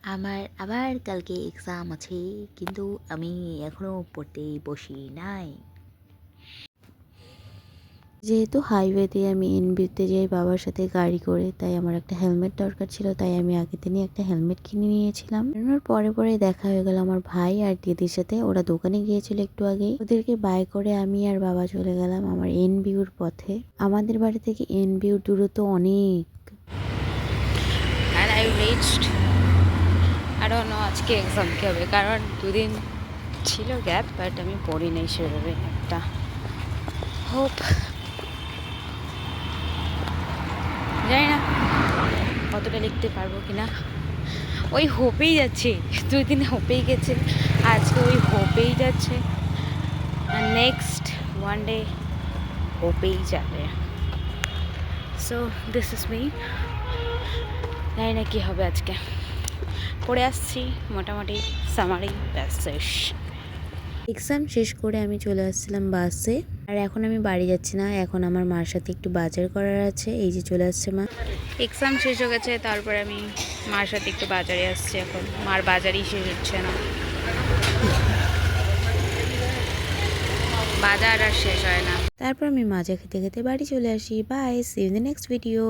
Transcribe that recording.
আমার আবার কালকে এক্সাম আছে, কিন্তু আমি এখনও পড়তে বসি নাই। যেহেতু হাইওয়েতে আমি এনবিতে যাই বাবার সাথে গাড়ি করে, তাই আমার একটা হেলমেট দরকার ছিল। তাই আমি আগের দিনই একটা হেলমেট কিনে নিয়েছিলাম। কেনার পরে পরে দেখা হয়ে গেল আমার ভাই আর দিদির সাথে। ওরা দোকানে গিয়েছিল একটু আগেই। ওদেরকে বাই করে আমি আর বাবা চলে গেলাম আমার এনবিউর পথে। আমাদের বাড়ি থেকে এনবিউর দূরত্ব অনেক। And I reached. I don't know আজকে এক্সাম কী হবে, কারণ দুদিন ছিল গ্যাপ, বাট আমি পড়ি নাই সেভাবে। একটা হোপ, জানি না কতটা লিখতে পারবো কিনা। ওই হোপেই যাচ্ছে, 2 দিন হোপেই গেছে, আজকে ওই হোপেই যাচ্ছে, আর নেক্সট ওয়ান ডে হোপেই যাবে। So this is me. জানি না কী হবে আজকে। পড়ে আসছি মোটামুটি সামারি, ব্যাস শেষ। এক্সাম শেষ করে আমি চলে আসছিলাম বাসে। আর এখন আমি বাড়ি যাচ্ছি না, এখন আমার মার সাথে একটু বাজার করার আছে। এই যে চলে আসছে মা। এক্সাম শেষ হয়ে গেছে, তারপরে আমি মার সাথে একটু বাজারে আসছি। এখন মার বাজারই শেষ হচ্ছে না, বাজার আর শেষ হয় না। তারপর আমি মাজা খেতে খেতে বাড়ি চলে আসি। Bye, see you in the next video.